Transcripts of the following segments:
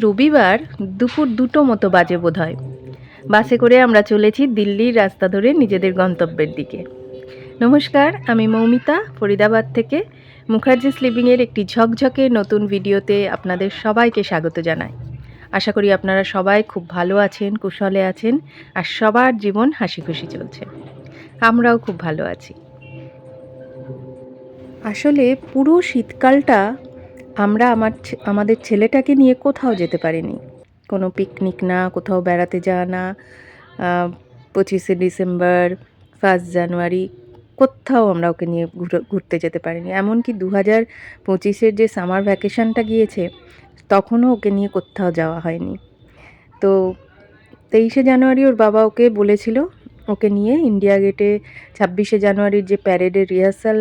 রবিবার দুপুর 2টো মতো বাজে বোধহয়। বাসে করে আমরা চলেছি দিল্লির রাস্তা ধরে নিজেদের গন্তব্যের দিকে। নমস্কার, আমি মৌমিতা ফরিদাবাদ থেকে মুখার্জি স্লিভিংয়ের একটি ঝকঝকে নতুন ভিডিওতে আপনাদের সবাইকে স্বাগত জানাই। আশা করি আপনারা সবাই খুব ভালো আছেন, কুশলে আছেন আর সবার জীবন হাসি খুশি চলছে। আমরাও খুব ভালো আছি। আসলে পুরো শীতকালটা আমরা আমাদের ছেলেটাকে নিয়ে কোথাও যেতে পারিনি। কোনো পিকনিক না, কোথাও বেড়াতে যাওয়া না, 25শে ডিসেম্বর, 1 জানুয়ারি কোথাও আমরা ওকে নিয়ে ঘুরতে যেতে পারিনি। এমনকি 2025-এর যে সামার ভ্যাকেশনটা গিয়েছে তখনও ওকে নিয়ে কোথাও যাওয়া হয়নি। তো 23শে জানুয়ারি ওর বাবা ওকে বলেছিল ওকে নিয়ে ইন্ডিয়া গেটে 26শে জানুয়ারির যে প্যারেডের রিহার্সাল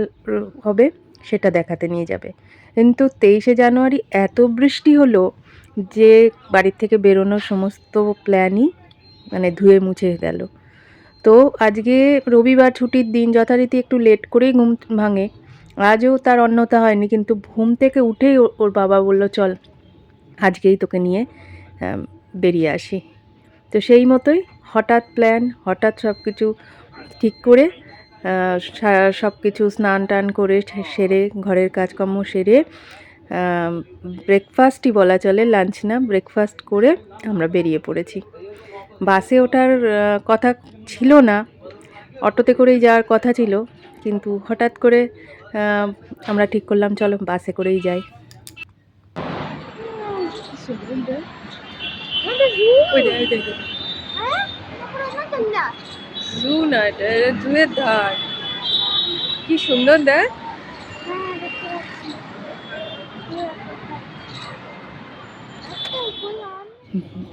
হবে সেটা দেখাতে নিয়ে যাবে। কিন্তু 23শে জানুয়ারি এত বৃষ্টি হলো যে বাড়ির থেকে বেরোনোর সমস্ত প্ল্যানই মানে ধুয়ে মুছে গেল। তো আজকে রবিবার ছুটির দিন, যথারীতি একটু লেট করেই ঘুম ভাঙে। আজও তার অন্যথা হয়নি, কিন্তু ঘুম থেকে উঠেই ওর বাবা বলল চল আজকেই তোকে নিয়ে বেরিয়ে আসি। তো সেই মতোই হঠাৎ প্ল্যান, হঠাৎ সব কিছু ঠিক করে সব কিছু স্নান টান করে সেরে ঘরের কাজকর্ম সেরে ব্রেকফাস্টই বলা চলে, লাঞ্চ না, ব্রেকফাস্ট করে আমরা বেরিয়ে পড়েছি। বাসে ওঠার কথা ছিল না, অটোতে করেই যাওয়ার কথা ছিল, কিন্তু হঠাৎ করে আমরা ঠিক করলাম চলো বাসে করেই যাই। কি সুন্দর দেখ।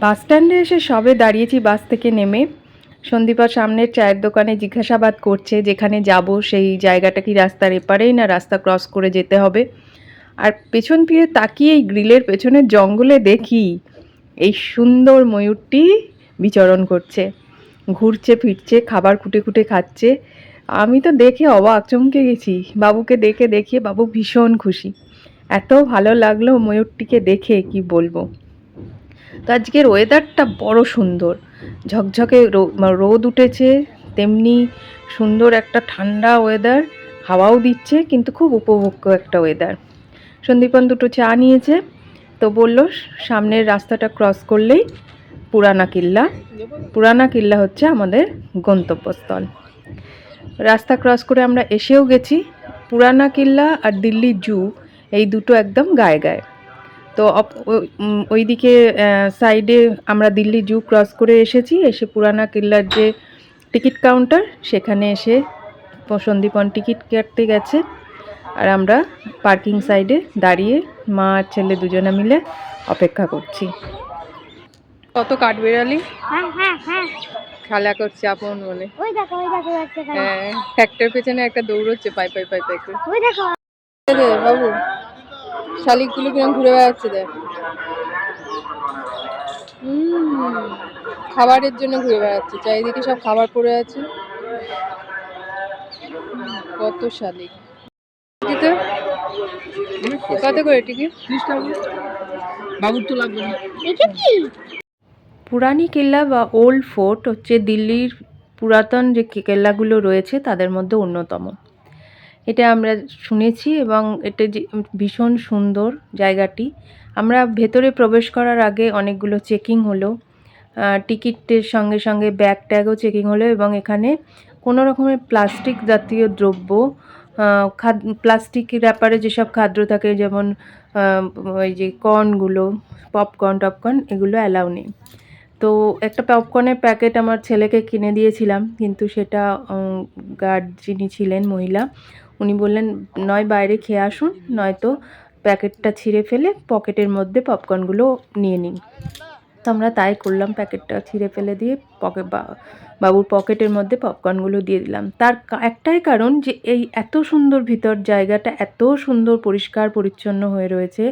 বাস স্ট্যান্ডে এসে সবে দাঁড়িয়েছি বাস থেকে নেমে। সন্দীপা সামনের চায়ের দোকানে জিজ্ঞাসাবাদ করছে যেখানে যাব সেই জায়গাটা কি রাস্তার এপারেই না রাস্তা ক্রস করে যেতে হবে। আর পেছন ফিরে তাকিয়ে এই গ্রিলের পেছনের জঙ্গলে দেখি এই সুন্দর ময়ূরটি বিচরণ করছে, ঘুরছে ফিরছে, খাবার খুঁটে খুঁটে খাচ্ছে। আমি তো দেখে অবাক, চমকে গেছি। বাবুকে দেখিয়ে বাবু ভীষণ খুশি। এত ভালো লাগলো ময়ূরটিকে দেখে কি বলবো। তো আজকের ওয়েদারটা বড় সুন্দর, ঝকঝকে রোদ উঠেছে, তেমনি সুন্দর একটা ঠান্ডা ওয়েদার, হাওয়াও দিচ্ছে, কিন্তু খুব উপভোগ্য একটা ওয়েদার। সন্দীপন 2টো চা নিয়েছে, তো বলল সামনের রাস্তাটা ক্রস করলেই পুরানা কিল্লা। পুরানা কিল্লা হচ্ছে আমাদের গন্তব্যস্থল। রাস্তা ক্রস করে আমরা এসেও গেছি। পুরানা কিল্লা আর দিল্লি জু এই দুটো একদম গায়ে গায়ে। তো ওইদিকে সাইডে আমরা দিল্লি জু ক্রস করে এসেছি, এসে পুরানা কিল্লার যে টিকিট কাউন্টার সেখানে এসে সন্দীপন টিকিট কাটতে গেছে, আর আমরা পার্কিং সাইডে দাঁড়িয়ে মা আর ছেলে দুজনে মিলে অপেক্ষা করছি। কত কাঠবেড়ালি খেলা করছে আপন মনে। হ্যাঁ, একটার পেছনে একটা দৌড়চ্ছে পাই পাই পাই পাই করে। বাবু শালিকগুলো কিরকম ঘুরে বেড়াচ্ছে দেখ। খাবারের জন্য ঘুরে বেড়াচ্ছে, চারিদিকে সব খাবার পড়ে আছে। কত শালিক। কত করে টিকিট? বাবুর তো লাগবে না। পুরানি কিল্লা বা ওল্ড ফোর্ট হচ্ছে দিল্লির পুরাতন যে কেল্লাগুলো রয়েছে তাদের মধ্যে অন্যতম। এটা আমরা শুনেছি এবং এটা যে ভীষণ সুন্দর জায়গাটি। আমরা ভেতরে প্রবেশ করার আগে অনেকগুলো চেকিং হলো, টিকিটের সঙ্গে সঙ্গে ব্যাগ ট্যাগও চেকিং হলো, এবং এখানে কোনো রকমের প্লাস্টিক জাতীয় দ্রব্য, প্লাস্টিকের ব্যাপারে যেসব খাদ্য থাকে যেমন ওই যে কর্নগুলো, পপকর্ন টপকর্ন, এগুলো অ্যালাউ নেই। তো একটা পপকর্নের প্যাকেট আমার ছেলেকে কিনে দিয়েছিলাম, কিন্তু সেটা গার্ড যিনি ছিলেন মহিলা, উনি বললেন নয় বাইরে খেয়ে আসুন, নয়তো প্যাকেটটা ছিঁড়ে ফেলে পকেটের মধ্যে পপকর্নগুলো নিয়ে নিন। তো আমরা তাই করলাম, প্যাকেটটা ছিঁড়ে ফেলে দিয়ে বাবুর পকেটের মধ্যে পপকর্নগুলো দিয়ে দিলাম। তার একটাই কারণ যে এই এত সুন্দর ভিতর জায়গাটা, এত সুন্দর পরিষ্কার পরিচ্ছন্ন হয়ে রয়েছে,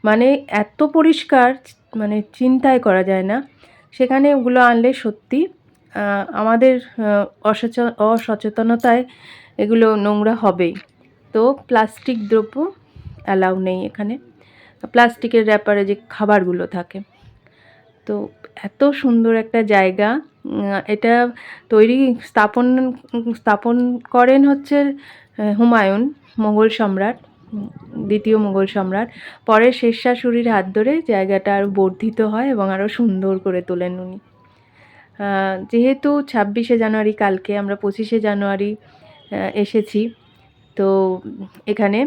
মানে এত পরিষ্কার মানে চিন্তাই করা যায় না। সেখানে ওগুলো আনলে সত্যি আমাদের অসচেতনতায় এগুলো নোংরা হবেই। তো প্লাস্টিক দ্রব্য অ্যালাউ নেই এখানে। প্লাস্টিকের র্যাপারে যে খাবারগুলো থাকে। তো এত সুন্দর একটা জায়গা। এটা তৈরি স্থাপন করেন হচ্ছে হুমায়ুন, মোগল সম্রাট, দ্বিতীয় মোগল সম্রাট। পরে শেরশাহ সূরির হাত ধরে জায়গাটা আরও বর্ধিত হয় এবং আরও সুন্দর করে তোলেন উনি। যেহেতু 26শে জানুয়ারি কালকে, আমরা 25শে জানুয়ারি এসেছি, তো এখানে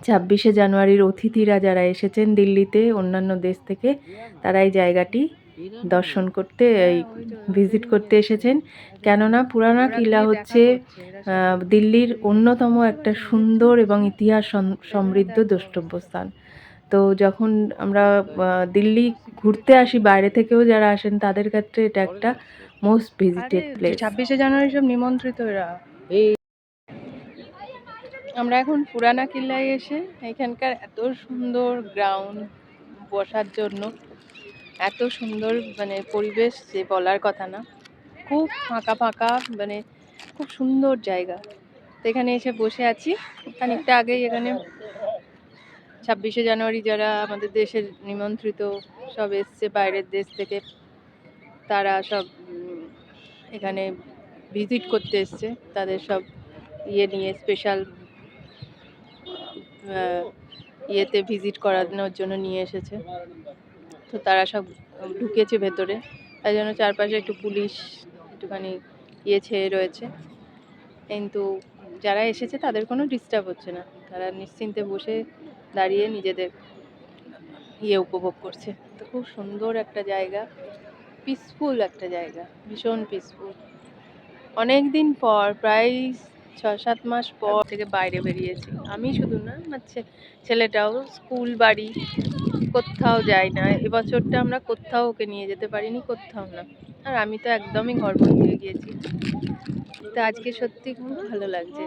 26শে জানুয়ারির অতিথিরা যারা এসেছেন দিল্লিতে অন্যান্য দেশ থেকে, তারা এই জায়গাটি দর্শন করতে, এই ভিজিট করতে এসেছেন। কেননা পুরানা কিলা হচ্ছে দিল্লির অন্যতম একটা সুন্দর এবং ইতিহাস সমৃদ্ধ দ্রষ্টব্য স্থান। তো যখন আমরা দিল্লি ঘুরতে আসি, বাইরে থেকেও যারা আসেন, তাদের ক্ষেত্রে এটা একটা মোস্ট ভিজিটেড প্লেস। 26শে জানুয়ারি সব নিমন্ত্রিত এরা। আমরা এখন পুরানা কিল্লায় এসে এখানকার এত সুন্দর গ্রাউন্ড বসার জন্য, এত সুন্দর মানে পরিবেশ যে বলার কথা না। খুব ফাঁকা ফাঁকা, মানে খুব সুন্দর জায়গা। তো এখানে এসে বসে আছি। খানিকটা আগেই এখানে 26শে জানুয়ারি যারা আমাদের দেশের নিমন্ত্রিত সব এসছে বাইরের দেশ থেকে, তারা সব এখানে ভিজিট করতে এসছে। তাদের সব নিয়ে স্পেশাল ইয়েতে ভিজিট করানোর জন্য নিয়ে এসেছে। তো তারা সব ঢুকেছে ভেতরে, তাই জন্য চারপাশে একটু পুলিশ একটুখানি ছেয়ে রয়েছে। কিন্তু যারা এসেছে তাদের কোনো ডিস্টার্ব হচ্ছে না, তারা নিশ্চিন্তে বসে দাঁড়িয়ে নিজেদের উপভোগ করছে। তো খুব সুন্দর একটা জায়গা, পিসফুল একটা জায়গা, ভীষণ পিসফুল। অনেক দিন পর, প্রায় 6-7 মাস পর থেকে বাইরে বেরিয়েছি। আমি শুধু না, আমার ছেলেটাও। স্কুল বাড়ি কোথাও যায় না। এবছরটা আমরা কোথাও ওকে নিয়ে যেতে পারিনি, কোথাও না। আর আমি তো একদমই ঘরবন্দি হয়ে গিয়েছি। তো আজকে সত্যি খুব ভালো লাগছে।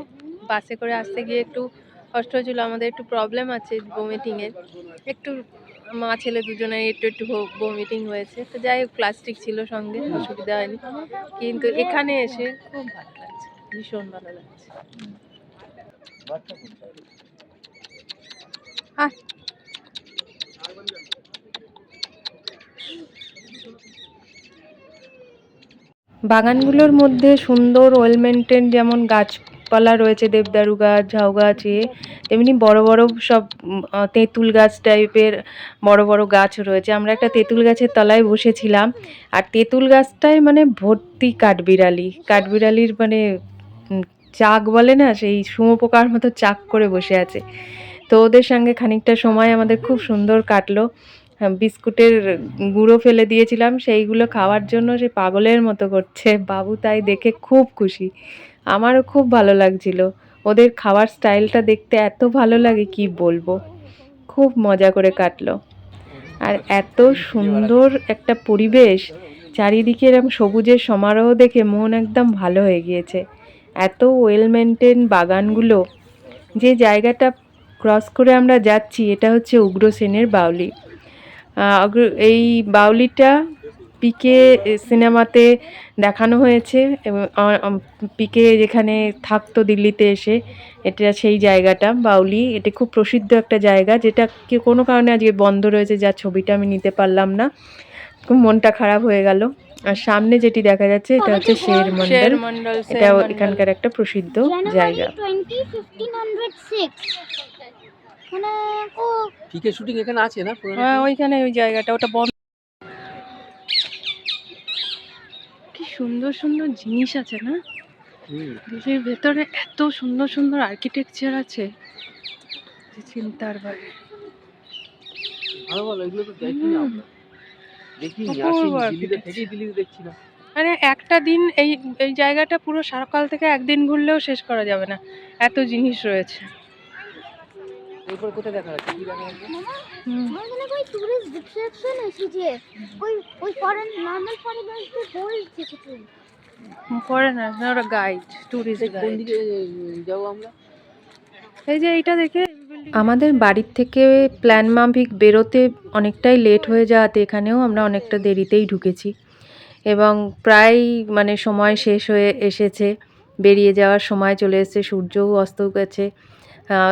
বাসে করে আসতে গিয়ে একটু কষ্ট হয়েছিল, আমাদের একটু প্রবলেম আছে ভমিটিংয়ের, একটু মা ছেলে দুজনে একটু ভমিটিং হয়েছে। তো যাই হোক, প্লাস্টিক ছিল সঙ্গে, অসুবিধা হয়নি। কিন্তু এখানে এসে খুব ভালো লাগছে, ভীষণ ভালো লাগছে। বাগানগুলোর মধ্যে সুন্দর ওয়েল মেনটেন, যেমন গাছপালা রয়েছে, দেবদারু গাছ, ঝাউ গাছ, তেমনি বড় বড় সব তেঁতুল গাছ টাইপের বড় বড় গাছ রয়েছে। আমরা একটা তেঁতুল গাছের তলায় বসেছিলাম, আর তেঁতুল গাছটায় মানে ভর্তি কাঠবিড়ালির মানে চাক বলে না, সেই শুঁয়োপোকার মতো চাক করে বসে আছে। তো ওদের সঙ্গে খানিকটা সময় আমাদের খুব সুন্দর কাটলো। বিস্কুটের গুঁড়ো ফেলে দিয়েছিলাম, সেইগুলো খাওয়ার জন্য সে পাগলের মতো করছে। বাবু তাই দেখে খুব খুশি, আমারও খুব ভালো লাগছিল। ওদের খাওয়ার স্টাইলটা দেখতে এত ভালো লাগে, কি বলবো। খুব মজা করে কাটলো। আর এত সুন্দর একটা পরিবেশ, চারিদিকে এরকম সবুজের সমারোহ দেখে মন একদম ভালো হয়ে গিয়েছে। এত ওয়েল মেনটেন বাগানগুলো। যে জায়গাটা ক্রস করে আমরা যাচ্ছি, এটা হচ্ছে উগ্রসেনের বাউলি। এই বাউলিটা পিকে সিনেমাতে দেখানো হয়েছে, এবং পিকে যেখানে থাকতো দিল্লিতে এসে, এটা সেই জায়গাটা বাউলি। এটা খুব প্রসিদ্ধ একটা জায়গা, যেটা কোনো কারণে আজকে বন্ধ রয়েছে, যার ছবিটা আমি নিতে পারলাম না। খুব মনটা খারাপ হয়ে গেল। আর সামনে যেটি দেখা যাচ্ছে, এটা হচ্ছে শের মন্ডল। এটাও এখানকার একটা প্রসিদ্ধ জায়গা। পিকে শুটিং এখানে আছে না? হ্যাঁ, ওইখানে ওই জায়গাটা, ওটা বন্ধ। কি সুন্দর সুন্দর জিনিস আছে না দেশের ভেতরে, এত সুন্দর সুন্দর আর্কিটেকচার আছে, চিন্তার বাইরে। ভালো ভালো, এগুলো তো দেখিনি আমরা, দেখিনি, আসিনি, দিল্লিতে থেকেই দিল্লিতে দেখছি না। মানে একটা দিন এই এই জায়গাটা পুরো সকাল থেকে একদিন ঘুরলেও শেষ করা যাবে না, এত জিনিস রয়েছে। এরপর কোথায় দেখা যাচ্ছে, কি দেখা যাচ্ছে? মানে ওই টুরিস্ট ডিস্ট্রাকশন এসেছে, ওই ফরেন নরমাল ফরেনারদের বলছে কিছু ফরেনার না, ওরা গাইড, টুরিস্ট গাইড। কোন দিকে যাব আমরা? এই যে এইটা দেখে। আমাদের বাড়ির থেকে প্ল্যান মাফিক বেরোতে অনেকটাই লেট হয়ে যাওয়াতে এখানেও আমরা অনেকটা দেরিতেই ঢুকেছি, এবং প্রায় মানে সময় শেষ হয়ে এসেছে, বেরিয়ে যাওয়ার সময় চলে এসেছে। সূর্যও অস্ত গেছে,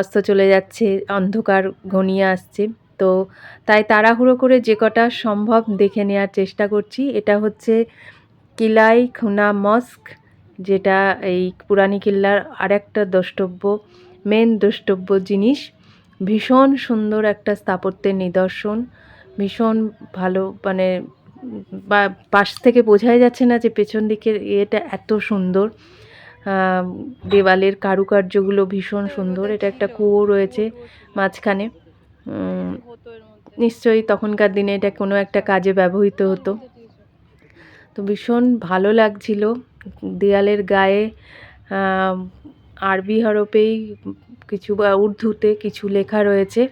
অস্ত চলে যাচ্ছে, অন্ধকার ঘনিয়ে আসছে। তো তাই তাড়াহুড়ো করে যে কটা সম্ভব দেখে নেওয়ার চেষ্টা করছি। এটা হচ্ছে কিলাই খুনা মস্ক, যেটা এই পুরানি কিল্লার আরেকটা মেন দ্রষ্টব্য জিনিস। ভীষণ সুন্দর একটা স্থাপত্যের নিদর্শন, ভীষণ ভালো, মানে বা পাশ থেকে বোঝাই যাচ্ছে না যে পেছন দিকের এটা এত সুন্দর। দেওয়ালের কারুকার্যগুলো ভীষণ সুন্দর। এটা একটা কুয়ো রয়েছে মাঝখানে। নিশ্চয়ই তখনকার দিনে এটা কোনো একটা কাজে ব্যবহৃত হতো। তো ভীষণ ভালো লাগছিল। দেয়ালের গায়ে আরবি হরফেই কিছু বা উর্দুতে কিছু লেখা রয়েছে।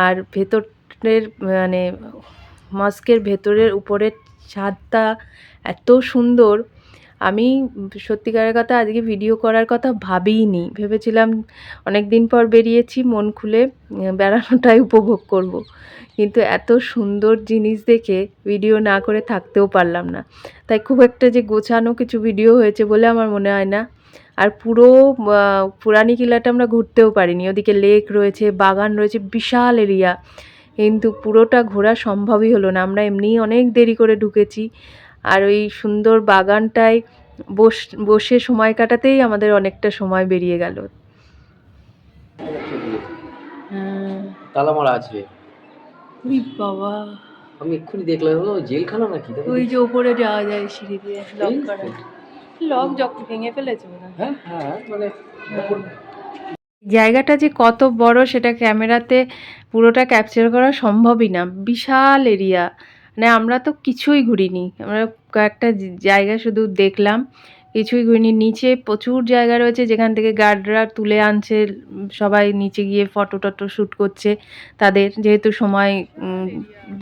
আর ভেতরের মানে মস্কের ভেতরের উপরের ছাদটা এত সুন্দর, আমি সত্যিকারের কথা আজকে ভিডিও করার কথা ভাবিইনি। ভেবেছিলাম অনেক দিন পর বেরিয়েছি, মন খুলে বেড়ানোটাই উপভোগ করব। কিন্তু এত সুন্দর জিনিস দেখে ভিডিও না করে থাকতেও পারলাম না। তাই খুব একটা যে গোছানো কিছু ভিডিও হয়েছে বলে আমার মনে হয় না। আর পুরো পুরানি কিল্লাটা আমরা ঘুরতেও পারিনি। ওদিকে লেক রয়েছে, বাগান রয়েছে, বিশাল এরিয়া, কিন্তু পুরোটা ঘোরা সম্ভবই হলো না। আমরা এমনিই অনেক দেরি করে ঢুকেছি, আর ওই সুন্দর বাগানটায় বসে সময় কাটাতেই আমাদের অনেকটা সময় বেরিয়ে গেল। তালা মারা আছে। ওই বাবা, আমি এক্ষুনি দেখলাম জেলখানা নাকি? ওই যে উপরে যাওয়া যায় সিঁড়ি দিয়ে, লক করা। লক যখন ভেঙে ফেলেছে মনে হয়। হ্যাঁ হ্যাঁ, মানে জায়গাটা যে কত বড় সেটা ক্যামেরাতে পুরোটা ক্যাপচার করা সম্ভবই না। বিশাল এরিয়া, মানে আমরা তো কিছুই ঘুরিনি। আমরা কয়েকটা জায়গা শুধু দেখলাম, কিছুই ঘুরিনি। নিচে প্রচুর জায়গা রয়েছে যেখান থেকে গার্ডরা তুলে আনছে, সবাই নিচে গিয়ে ফটো টটো শ্যুট করছে তাদের, যেহেতু সময়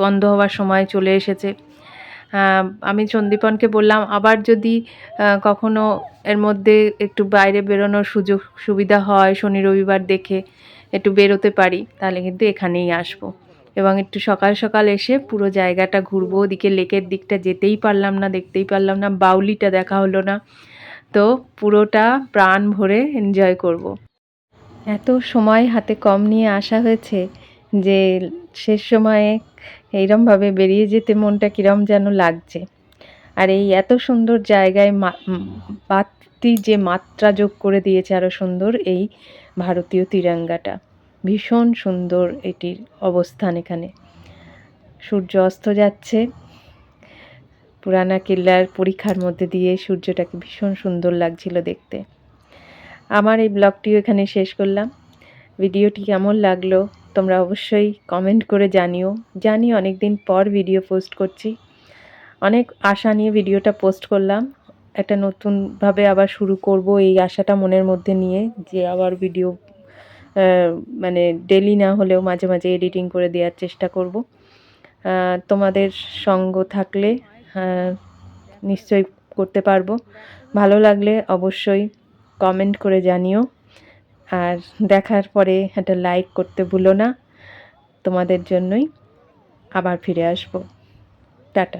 বন্ধ হওয়ার সময় চলে এসেছে। আমি সন্দীপনকে বললাম আবার যদি কখনো এর মধ্যে একটু বাইরে বেরোনোর সুযোগ সুবিধা হয়, শনি রবিবার দেখে একটু বেরোতে পারি, তাহলে কিন্তু এখানেই আসবো এবং একটু সকাল সকাল এসে পুরো জায়গাটা ঘুরবো। ওদিকে লেকের দিকটা যেতেই পারলাম না, দেখতেই পারলাম না, বাউলিটা দেখা হলো না। তো পুরোটা প্রাণ ভরে এনজয় করব। এত সময় হাতে কম নিয়ে আসা হয়েছে যে শেষ সময়ে এইরমভাবে বেরিয়ে যেতে মনটা কিরম যেন লাগছে। আর এই এত সুন্দর জায়গায় বাতি যে মাত্রা যোগ করে দিয়েছে আরও সুন্দর, এই ভারতীয় তিরঙ্গাটা ভীষণ সুন্দর। এটির অবস্থান এখানে, সূর্য অস্ত যাচ্ছে পুরানা কিল্লার পরীক্ষার মধ্যে দিয়ে, সূর্যটাকে ভীষণ সুন্দর লাগছিল দেখতে। আমার এই ব্লগটিও এখানে শেষ করলাম। ভিডিওটি কেমন লাগলো তোমরা অবশ্যই কমেন্ট করে জানিও। জানি অনেক দিন পর ভিডিও পোস্ট করছি, অনেক আশা নিয়ে ভিডিওটা পোস্ট করলাম। একটা নতুনভাবে আবার শুরু করব এই আশাটা মনের মধ্যে নিয়ে, যে আবার ভিডিও মানে ডেলি না হলেও মাঝে মাঝে এডিটিং করে দেওয়ার চেষ্টা করব। তোমাদের সঙ্গ থাকলে নিশ্চয়ই করতে পারবো। ভালো লাগলে অবশ্যই কমেন্ট করে জানিও, আর দেখার পরে একটা লাইক করতে ভুলো না। তোমাদের জন্যই আবার ফিরে আসবো। টাটা।